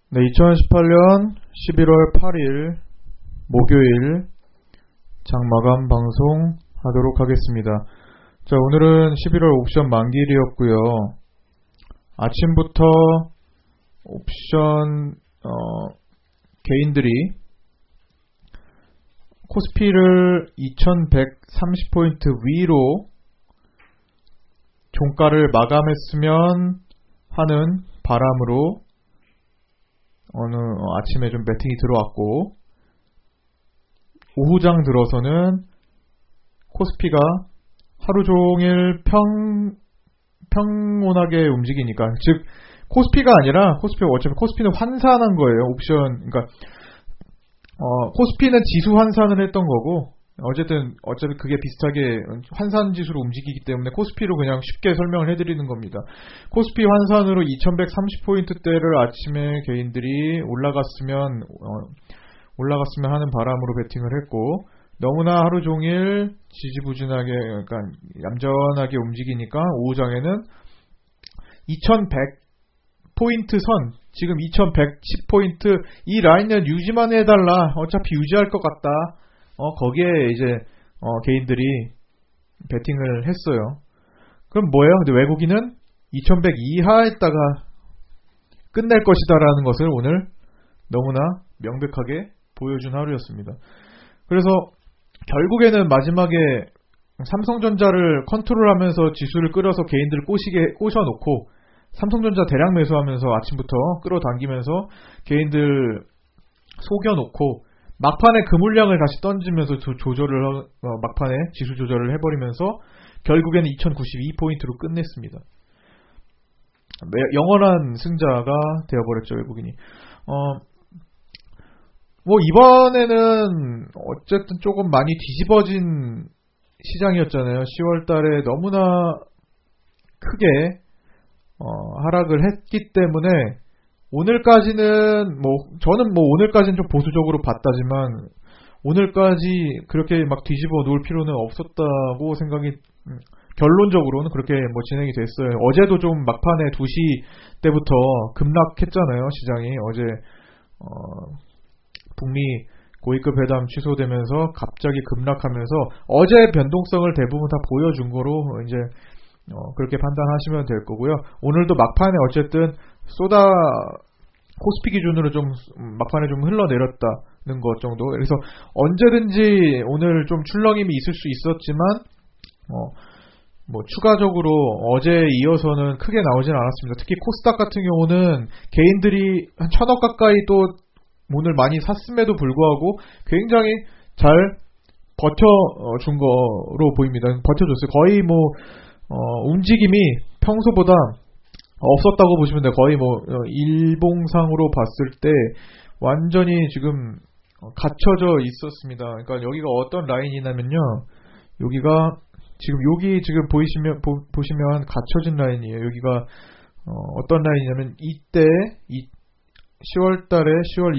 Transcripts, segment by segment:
네, 2018년 11월 8일 목요일 장마감 방송 하도록 하겠습니다. 자, 오늘은 11월 옵션 만기일이었고요. 아침부터 옵션 개인들이 코스피를 2130포인트 위로 종가를 마감했으면 하는 바람으로 아침에 좀 매팅이 들어왔고, 오후장 들어서는 코스피가 하루 종일 평온하게 움직이니까, 즉 코스피가 아니라 어차피 코스피는 환산한 거예요. 옵션, 그러니까 코스피는 지수 환산을 했던 거고, 어차피 그게 비슷하게 환산 지수로 움직이기 때문에 코스피로 그냥 쉽게 설명을 해드리는 겁니다. 코스피 환산으로 2130포인트대를 아침에 개인들이 올라갔으면 하는 바람으로 베팅을 했고, 너무나 하루 종일 지지부진하게, 그러니까 얌전하게 움직이니까 오후장에는 2100포인트 선, 지금 2110포인트 이 라인을 유지만 해달라, 어차피 유지할 것 같다, 거기에 이제 개인들이 베팅을 했어요. 그럼 뭐예요? 근데 외국인은 2100 이하에다가 끝낼 것이다라는 것을 오늘 너무나 명백하게 보여준 하루였습니다. 그래서 결국에는 마지막에 삼성전자를 컨트롤하면서 지수를 끌어서 개인들을 꼬셔놓고, 삼성전자 대량 매수하면서 아침부터 끌어당기면서 개인들 속여놓고, 막판에 그 물량을 다시 던지면서 막판에 지수 조절을 해버리면서 결국에는 2092포인트로 끝냈습니다. 영원한 승자가 되어버렸죠, 외국인이. 이번에는 어쨌든 조금 많이 뒤집어진 시장이었잖아요. 10월 달에 너무나 크게 하락을 했기 때문에 오늘까지는 저는 오늘까지는 좀 보수적으로 봤다지만, 오늘까지 그렇게 막 뒤집어 놓을 필요는 없었다고 생각이, 결론적으로는 그렇게 진행이 됐어요. 어제도 좀 막판에 2시 때부터 급락했잖아요, 시장이. 어제 북미 고위급 회담 취소되면서 갑자기 급락하면서 어제 변동성을 대부분 다 보여준 거로 이제 그렇게 판단하시면 될 거고요. 오늘도 막판에 어쨌든 코스피 기준으로 좀 막판에 좀 흘러내렸다는 것 정도. 그래서 언제든지 오늘 좀 출렁임이 있을 수 있었지만, 추가적으로 어제에 이어서는 크게 나오진 않았습니다. 특히 코스닥 같은 경우는 개인들이 한 1000억 가까이 또 오늘 많이 샀음에도 불구하고 굉장히 잘 버텨준 거로 보입니다. 버텨줬어요. 거의 움직임이 평소보다 없었다고 보시면 돼요. 거의 일봉상으로 봤을 때 완전히 지금 갇혀져 있었습니다. 그러니까 여기가 어떤 라인이냐면요, 여기 지금 보시면 갇혀진 라인이에요. 여기가 어떤 라인이냐면, 이때 10월 달에 10월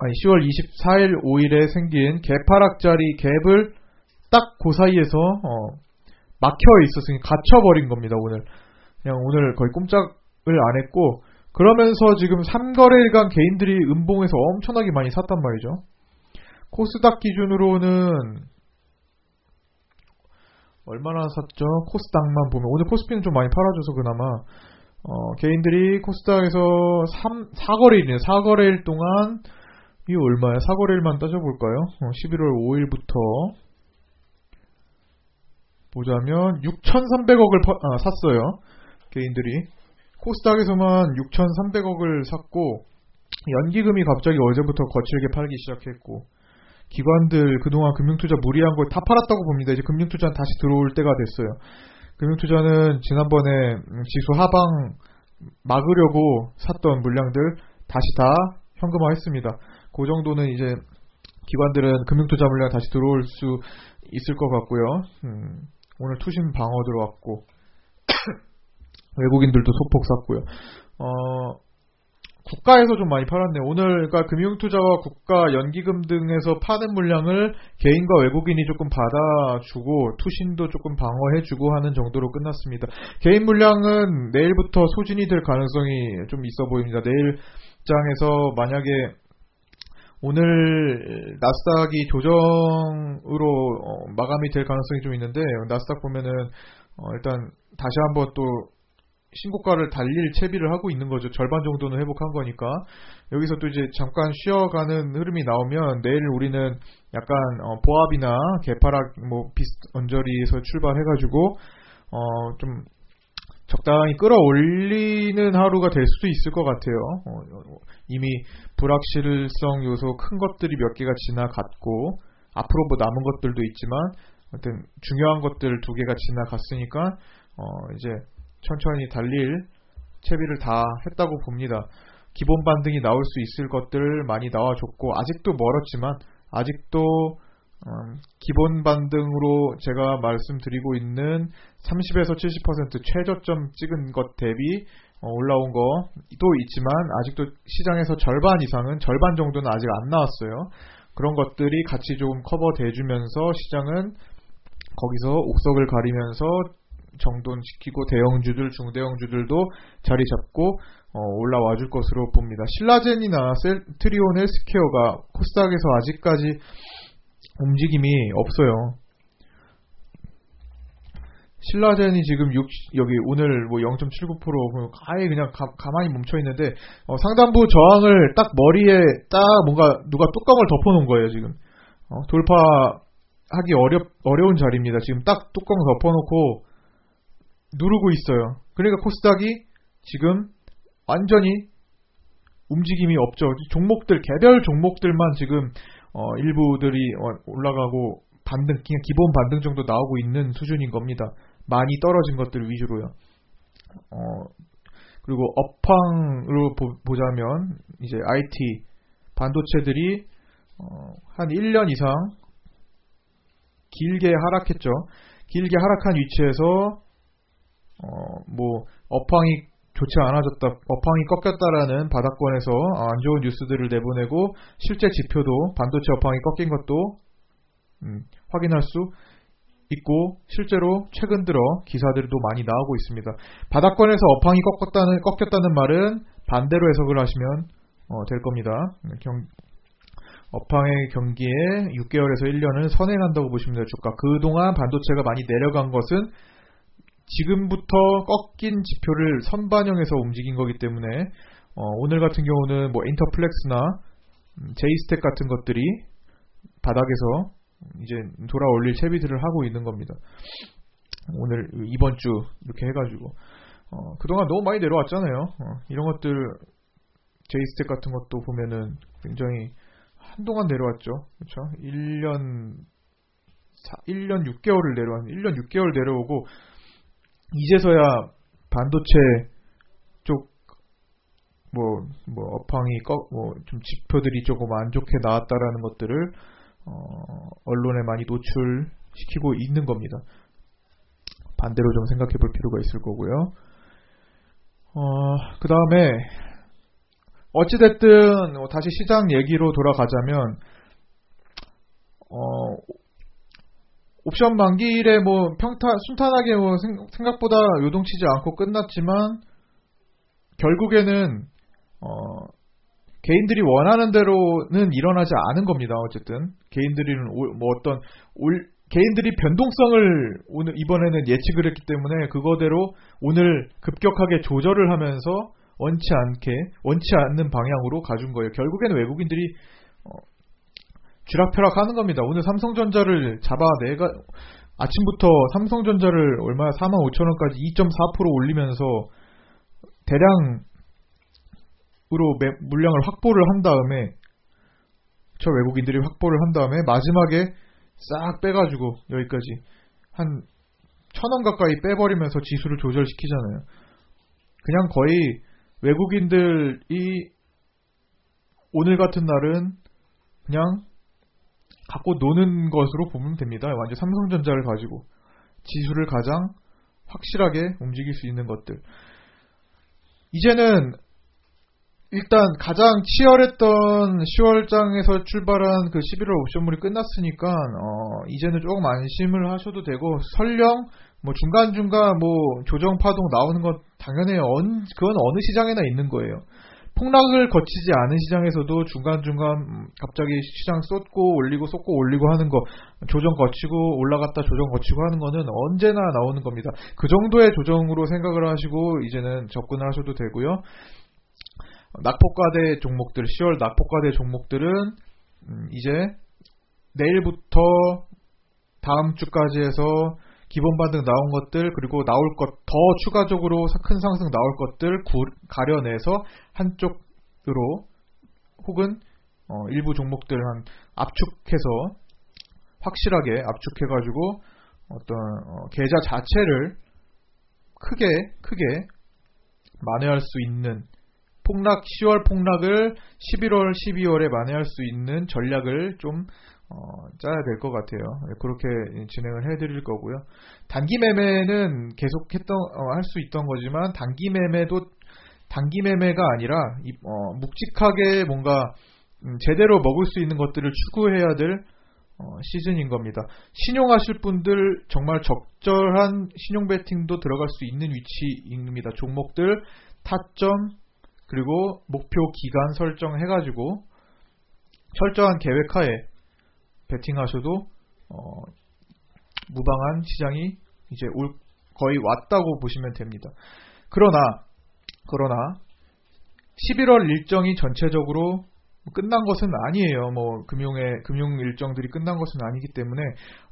24일 5일에 생긴 개파락자리 갭을 딱 그 사이에서 막혀 있었으니 갇혀버린 겁니다. 오늘 거의 꼼짝을 안 했고, 그러면서 지금 3거래일간 개인들이 음봉에서 엄청나게 많이 샀단 말이죠. 코스닥 기준으로는 얼마나 샀죠? 코스닥만 보면 오늘 코스피는 좀 많이 팔아줘서 그나마 개인들이 코스닥에서 4거래일이네요. 4거래일 동안 이 얼마야? 4거래일만 따져볼까요? 11월 5일부터 보자면 6,300억을 샀어요. 개인들이 코스닥에서만 6,300억을 샀고, 연기금이 갑자기 어제부터 거칠게 팔기 시작했고, 기관들 그동안 금융투자 무리한 걸 다 팔았다고 봅니다. 이제 금융투자는 다시 들어올 때가 됐어요. 금융투자는 지난번에 지수 하방 막으려고 샀던 물량들 다시 다 현금화했습니다. 그 정도는 이제 기관들은 금융투자 물량 다시 들어올 수 있을 것 같고요. 오늘 투신 방어 들어왔고 외국인들도 소폭 샀고요. 국가에서 좀 많이 팔았네요. 오늘 그러니까 금융투자와 국가, 연기금 등에서 파는 물량을 개인과 외국인이 조금 받아주고 투신도 조금 방어해주고 하는 정도로 끝났습니다. 개인 물량은 내일부터 소진이 될 가능성이 좀 있어 보입니다. 내일 장에서 만약에 오늘 나스닥이 조정으로 마감이 될 가능성이 좀 있는데, 나스닥 보면은 일단 다시 한번 또 신고가를 달릴 채비를 하고 있는 거죠. 절반 정도는 회복한 거니까. 여기서 또 이제 잠깐 쉬어가는 흐름이 나오면 내일 우리는 약간 보합이나 개파락 뭐 언저리에서 출발해가지고 좀 적당히 끌어올리는 하루가 될 수도 있을 것 같아요. 이미 불확실성 요소 큰 것들이 몇 개가 지나갔고 앞으로 뭐 남은 것들도 있지만 하여튼 중요한 것들 두 개가 지나갔으니까 이제 천천히 달릴 채비를 다 했다고 봅니다. 기본 반등이 나올 수 있을 것들 많이 나와줬고 아직도 멀었지만 아직도 기본 반등으로 제가 말씀드리고 있는 30에서 70% 최저점 찍은 것 대비 올라온 거도 있지만 아직도 시장에서 절반 이상은 절반 정도는 아직 안 나왔어요. 그런 것들이 같이 좀 커버돼주면서 시장은 거기서 옥석을 가리면서 정돈시키고 대형주들, 중대형주들도 자리 잡고 올라와 줄 것으로 봅니다. 신라젠이나 트리온 헬스케어가 코스닥에서 아직까지 움직임이 없어요. 신라젠이 지금 여기 오늘 뭐 0.79% 아예 그냥 가만히 멈춰 있는데 상단부 저항을 딱 머리에 딱 뭔가 누가 뚜껑을 덮어놓은 거예요. 지금 돌파하기 어려운 자리입니다. 지금 딱 뚜껑 덮어놓고 누르고 있어요. 그러니까 코스닥이 지금 완전히 움직임이 없죠. 종목들 개별 종목들만 지금 일부들이 올라가고 반등, 그냥 기본 반등 정도 나오고 있는 수준인 겁니다. 많이 떨어진 것들 위주로요. 그리고 업황으로 보자면 이제 IT 반도체들이 한 1년 이상 길게 하락했죠. 길게 하락한 위치에서 뭐 업황이 좋지 않아졌다, 업황이 꺾였다라는 바닥권에서 안 좋은 뉴스들을 내보내고 실제 지표도 반도체 업황이 꺾인 것도 확인할 수 있고 실제로 최근 들어 기사들도 많이 나오고 있습니다. 바닥권에서 업황이 꺾였다는 말은 반대로 해석을 하시면 될 겁니다. 업황의 경기에 6개월에서 1년을 선행한다고 보시면 돼요. 주가. 그동안 반도체가 많이 내려간 것은 지금부터 꺾인 지표를 선반영해서 움직인 거기 때문에 오늘 같은 경우는 뭐 인터플렉스나 제이스텍 같은 것들이 바닥에서 이제 돌아올릴 채비들을 하고 있는 겁니다. 오늘 이번 주 이렇게 해가지고 그동안 너무 많이 내려왔잖아요. 이런 것들 제이스텍 같은 것도 보면은 굉장히 한동안 내려왔죠. 그렇죠? 1년 6개월을 내려왔 1년 6개월 내려오고 이제서야 반도체 쪽 업황이 좀 지표들이 조금 안 좋게 나왔다라는 것들을 언론에 많이 노출시키고 있는 겁니다. 반대로 좀 생각해 볼 필요가 있을 거고요. 그 다음에 어찌됐든 다시 시장 얘기로 돌아가자면 옵션 만기일에 순탄하게 생각보다 요동치지 않고 끝났지만 결국에는 개인들이 원하는 대로는 일어나지 않은 겁니다. 어쨌든 개인들은 개인들이 변동성을 오늘 이번에는 예측을 했기 때문에 그거대로 오늘 급격하게 조절을 하면서 원치 않는 방향으로 가준 거예요. 결국에는 외국인들이 쥐락펴락 하는 겁니다. 오늘 삼성전자를 아침부터 삼성전자를 얼마야 45,000원까지 2.4% 올리면서 대량으로 물량을 확보를 한 다음에 저 외국인들이 확보를 한 다음에 마지막에 싹 빼가지고 여기까지 한 1,000원 가까이 빼버리면서 지수를 조절시키잖아요. 그냥 거의 외국인들이 오늘 같은 날은 그냥 갖고 노는 것으로 보면 됩니다. 완전 삼성전자를 가지고 지수를 가장 확실하게 움직일 수 있는 것들. 이제는 일단 가장 치열했던 10월장에서 출발한 그 11월 옵션물이 끝났으니까 이제는 조금 안심을 하셔도 되고, 설령 뭐 중간중간 뭐 조정 파동 나오는 건 당연해요. 그건 어느 시장에나 있는 거예요. 폭락을 거치지 않은 시장에서도 중간중간 갑자기 시장 쏟고 올리고 하는 거, 조정 거치고 올라갔다 조정 거치고 하는 거는 언제나 나오는 겁니다. 그 정도의 조정으로 생각을 하시고 이제는 접근을 하셔도 되고요. 낙폭과대 종목들, 10월 낙폭과대 종목들은 이제 내일부터 다음 주까지 해서 기본 반등 나온 것들, 그리고 나올 것, 더 추가적으로 큰 상승 나올 것들 가려내서 한쪽으로, 혹은 일부 종목들 한 압축해서, 확실하게 압축해가지고 어떤 계좌 자체를 크게 만회할 수 있는, 10월 폭락을 11월, 12월에 만회할 수 있는 전략을 좀 짜야 될 것 같아요. 그렇게 진행을 해드릴 거고요. 단기 매매는 계속 할 수 있던 거지만, 단기 매매가 아니라 묵직하게 뭔가 제대로 먹을 수 있는 것들을 추구해야 될 시즌인 겁니다. 신용하실 분들 정말 적절한 신용 베팅도 들어갈 수 있는 위치입니다. 종목들 타점, 그리고 목표 기간 설정해가지고 철저한 계획하에 베팅하셔도 무방한 시장이 이제 거의 왔다고 보시면 됩니다. 그러나 11월 일정이 전체적으로 끝난 것은 아니에요. 뭐 금융 일정들이 끝난 것은 아니기 때문에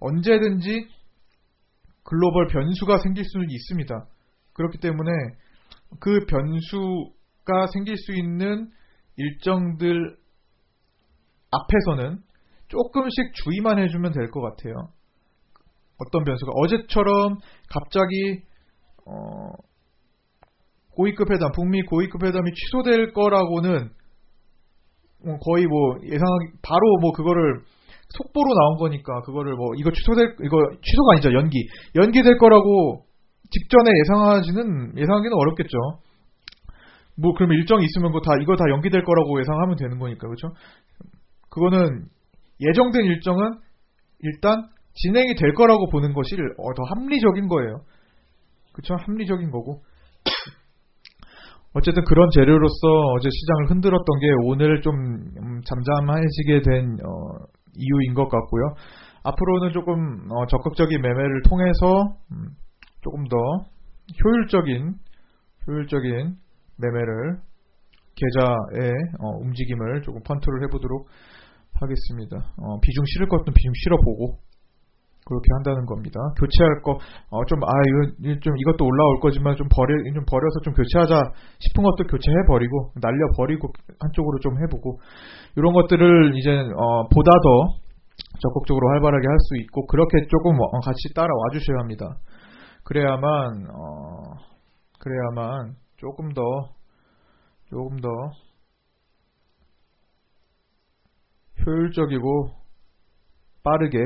언제든지 글로벌 변수가 생길 수는 있습니다. 그렇기 때문에 그 변수가 생길 수 있는 일정들 앞에서는 조금씩 주의만 해주면 될 것 같아요. 어떤 변수가, 어제처럼 갑자기 고위급 회담, 북미 고위급 회담이 취소될 거라고는 거의 뭐 바로 뭐 그거를 속보로 나온 거니까, 그거를 뭐 이거 취소가 아니죠. 연기될 거라고 직전에 예상하기는 어렵겠죠. 뭐 그러면 일정이 있으면 이거 다 연기될 거라고 예상하면 되는 거니까, 그렇죠? 그거는 예정된 일정은 일단 진행이 될 거라고 보는 것이 더 합리적인 거예요. 그렇죠? 합리적인 거고. 어쨌든 그런 재료로서 어제 시장을 흔들었던 게 오늘 좀 잠잠해지게 된 이유인 것 같고요. 앞으로는 조금 적극적인 매매를 통해서 조금 더 효율적인 매매를, 계좌의 움직임을 조금 컨트롤 해보도록 하겠습니다. 비중 실을 것도 비중 실어보고 그렇게 한다는 겁니다. 교체할 거, 이것도 올라올 거지만 좀 버려서 좀 교체하자 싶은 것도 교체해버리고, 날려버리고 한쪽으로 좀 해보고, 이런 것들을 이제 보다 더 적극적으로 활발하게 할 수 있고, 그렇게 조금 같이 따라와 주셔야 합니다. 그래야만 조금 더 효율적이고 빠르게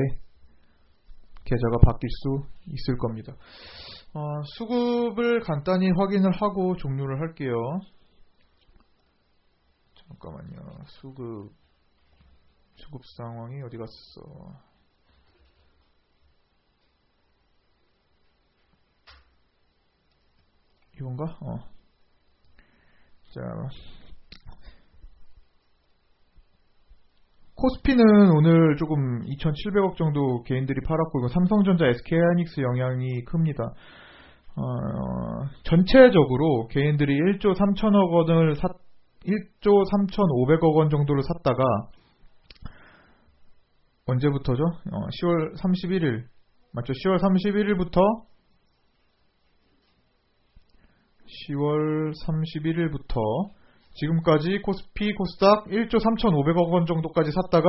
계좌가 바뀔 수 있을 겁니다. 수급을 간단히 확인을 하고 종료를 할게요. 잠깐만요. 수급 상황이 어디 갔어? 이건가? 자, 코스피는 오늘 조금 2,700억 정도 개인들이 팔았고, 이거 삼성전자, SK하이닉스 영향이 큽니다. 전체적으로 개인들이 1조 3,500억 원 정도를 샀다가, 언제부터죠? 10월 31일 맞죠? 10월 31일부터 지금까지 코스피, 코스닥 1조 3,500억 원 정도까지 샀다가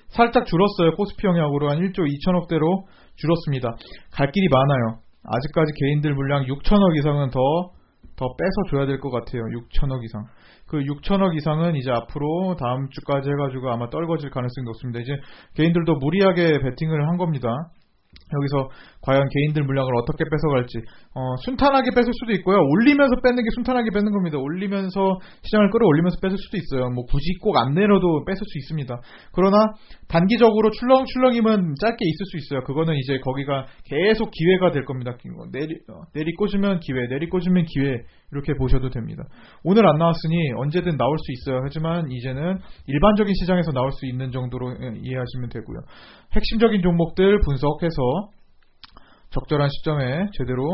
살짝 줄었어요. 코스피 영향으로 한 1조 2천억대로 줄었습니다. 갈 길이 많아요. 아직까지 개인들 물량 6천억 이상은 더 빼서 줘야 될 것 같아요. 6천억 이상. 그 6천억 이상은 이제 앞으로 다음 주까지 해가지고 아마 떨궈질 가능성이 높습니다. 이제 개인들도 무리하게 베팅을 한 겁니다. 여기서 과연 개인들 물량을 어떻게 뺏어갈지 순탄하게 뺏을 수도 있고요. 올리면서 뺏는 게 순탄하게 뺏는 겁니다. 올리면서 시장을 끌어올리면서 뺏을 수도 있어요. 뭐 굳이 꼭 안 내려도 뺏을 수 있습니다. 그러나 단기적으로 출렁출렁이면 짧게 있을 수 있어요. 그거는 이제 거기가 계속 기회가 될 겁니다. 내리 꽂으면 기회, 내리 꽂으면 기회, 이렇게 보셔도 됩니다. 오늘 안 나왔으니 언제든 나올 수 있어요. 하지만 이제는 일반적인 시장에서 나올 수 있는 정도로 이해하시면 되고요. 핵심적인 종목들 분석해서 적절한 시점에 제대로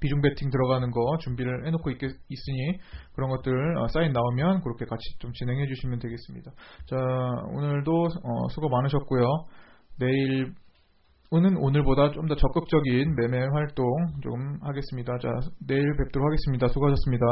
비중 베팅 들어가는 거 준비를 해놓고 있으니 그런 것들 사인 나오면 그렇게 같이 좀 진행해 주시면 되겠습니다. 자, 오늘도 수고 많으셨고요. 오늘보다 좀 더 적극적인 매매 활동 좀 하겠습니다. 자, 내일 뵙도록 하겠습니다. 수고하셨습니다.